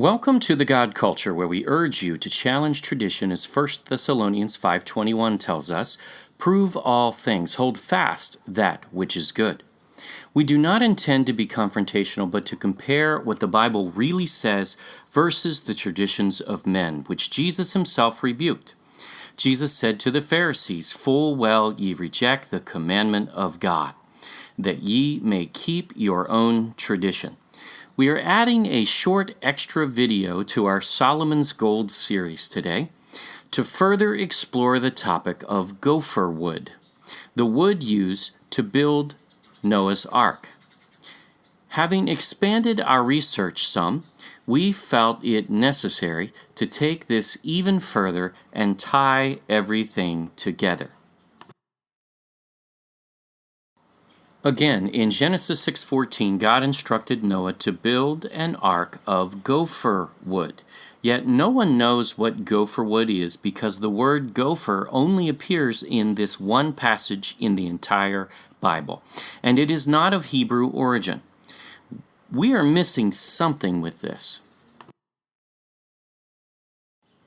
Welcome to the God Culture, where we urge you to challenge tradition as 1 Thessalonians 5:21 tells us, "Prove all things, hold fast that which is good." We do not intend to be confrontational, but to compare what the Bible really says versus the traditions of men, which Jesus himself rebuked. Jesus said to the Pharisees, "Full well ye reject the commandment of God, that ye may keep your own tradition." We are adding a short extra video to our Solomon's Gold series today to further explore the topic of gopher wood, the wood used to build Noah's Ark. Having expanded our research some, we felt it necessary to take this even further and tie everything together. Again, in Genesis 6:14, God instructed Noah to build an ark of gopher wood. Yet no one knows what gopher wood is because the word gopher only appears in this one passage in the entire Bible, and it is not of Hebrew origin. We are missing something with this.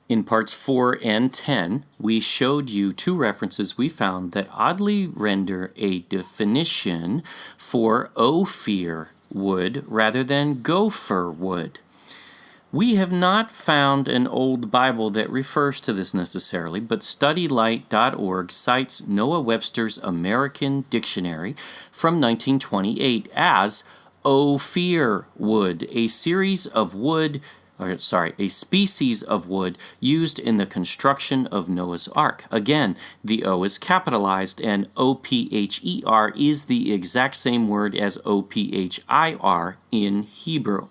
In parts 4 and 10, we showed you two references we found that oddly render a definition for Ophir wood rather than gopher wood. We have not found an old Bible that refers to this necessarily, but StudyLight.org cites Noah Webster's American Dictionary from 1928 as Ophir wood, a species of wood used in the construction of Noah's Ark. Again, the O is capitalized, and O-P-H-E-R is the exact same word as O-P-H-I-R in Hebrew.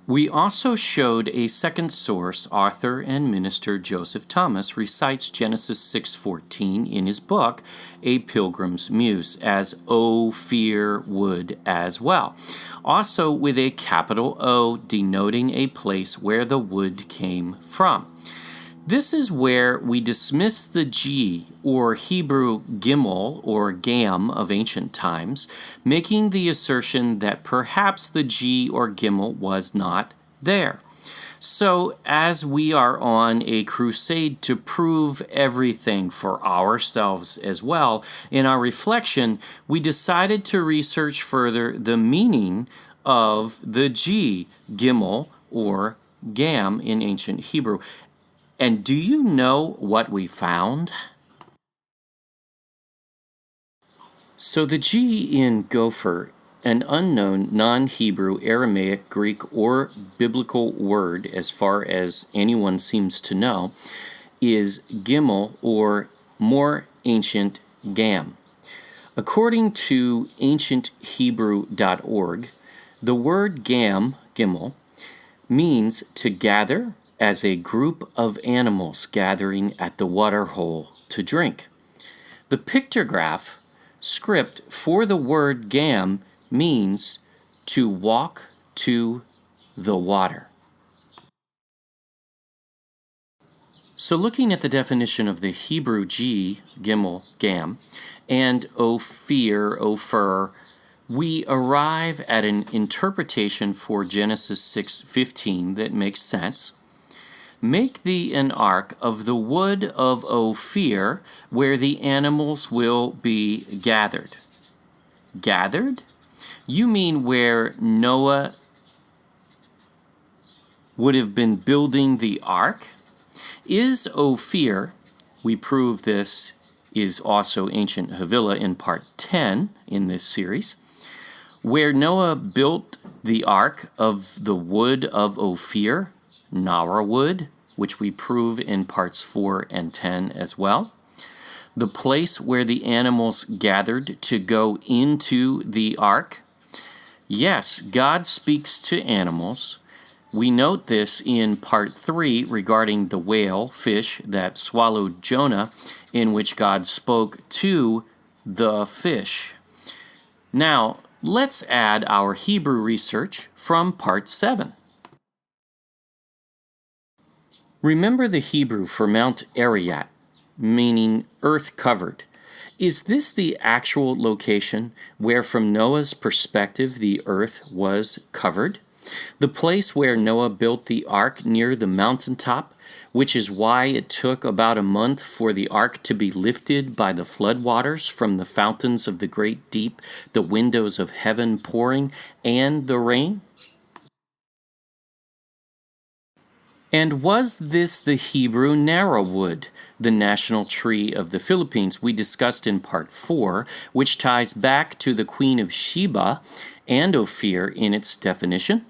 We also showed a second source. Author and minister Joseph Thomas recites Genesis 6:14 in his book, A Pilgrim's Muse, as Ophir wood as well, also with a capital O denoting a place where the wood came from. This is where we dismiss the G, or Hebrew gimel or gam of ancient times, making the assertion that perhaps the G or gimel was not there. So, as we are on a crusade to prove everything for ourselves as well, in our reflection, we decided to research further the meaning of the G, gimel, or gam in ancient Hebrew. And do you know what we found? So the G in gopher, an unknown non-Hebrew, Aramaic, Greek, or biblical word as far as anyone seems to know, is gimel or more ancient gam. According to ancienthebrew.org, the word gimel, means to gather as a group of animals gathering at the water hole to drink. The pictograph script for the word gam means to walk to the water. So looking at the definition of the Hebrew G, gimel, gam, and Ophir, we arrive at an interpretation for Genesis 6:15 that makes sense. Make thee an ark of the wood of Ophir, where the animals will be gathered. Gathered? You mean where Noah would have been building the ark? Is Ophir, we prove this is also ancient Havilah in part 10 in this series, where Noah built the ark of the wood of Ophir, Narra wood, which we prove in parts 4 and 10 as well. The place where the animals gathered to go into the ark. Yes, God speaks to animals. We note this in part 3 regarding the whale, fish, that swallowed Jonah, in which God spoke to the fish. Now, let's add our Hebrew research from part 7. Remember the Hebrew for Mount Ararat, meaning earth-covered. Is this the actual location where, from Noah's perspective, the earth was covered? The place where Noah built the ark near the mountaintop, which is why it took about a month for the ark to be lifted by the floodwaters from the fountains of the great deep, the windows of heaven pouring, and the rain? And was this the Hebrew Narra wood, the national tree of the Philippines we discussed in part 4, which ties back to the Queen of Sheba and Ophir in its definition?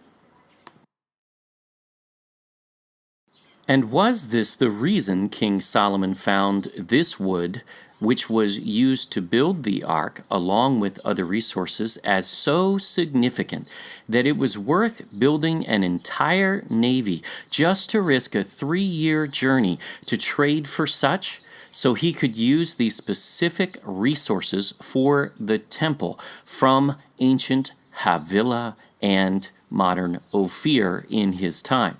And was this the reason King Solomon found this wood, which was used to build the ark along with other resources, as so significant that it was worth building an entire navy just to risk a 3-year journey to trade for such, so he could use these specific resources for the temple from ancient Havilah and modern Ophir in his time,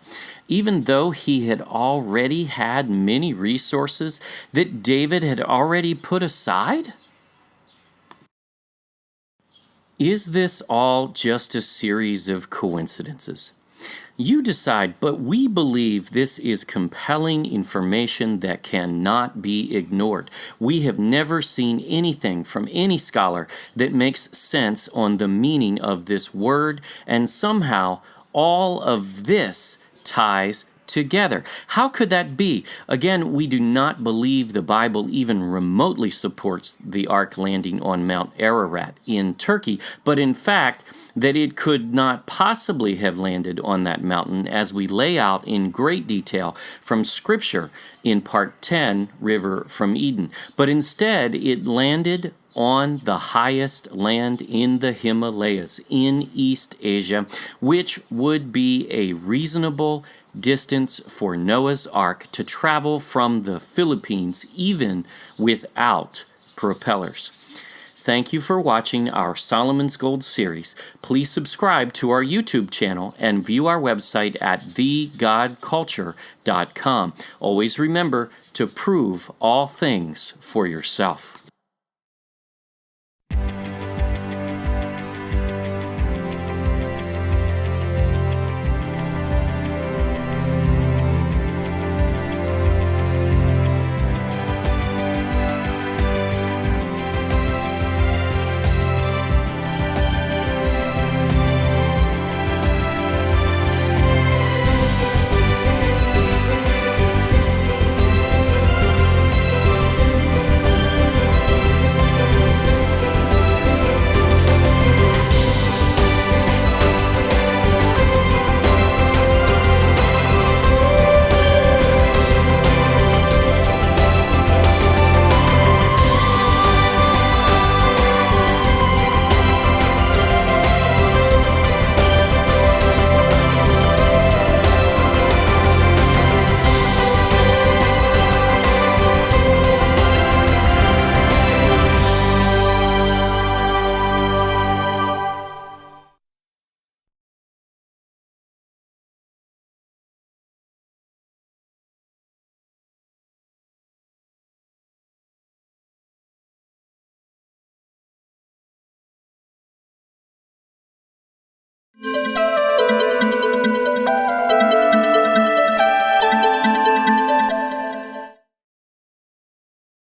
even though he had already had many resources that David had already put aside? Is this all just a series of coincidences? You decide, but we believe this is compelling information that cannot be ignored. We have never seen anything from any scholar that makes sense on the meaning of this word, and somehow all of this ties together. How could that be? Again, we do not believe the Bible even remotely supports the ark landing on Mount Ararat in Turkey, but in fact, that it could not possibly have landed on that mountain, as we lay out in great detail from Scripture in Part 10, River from Eden. But instead, it landed on the highest land in the Himalayas in East Asia, which would be a reasonable distance for Noah's Ark to travel from the Philippines even without propellers. Thank you for watching our Solomon's Gold series. Please subscribe to our YouTube channel and view our website at thegodculture.com. Always remember to prove all things for yourself.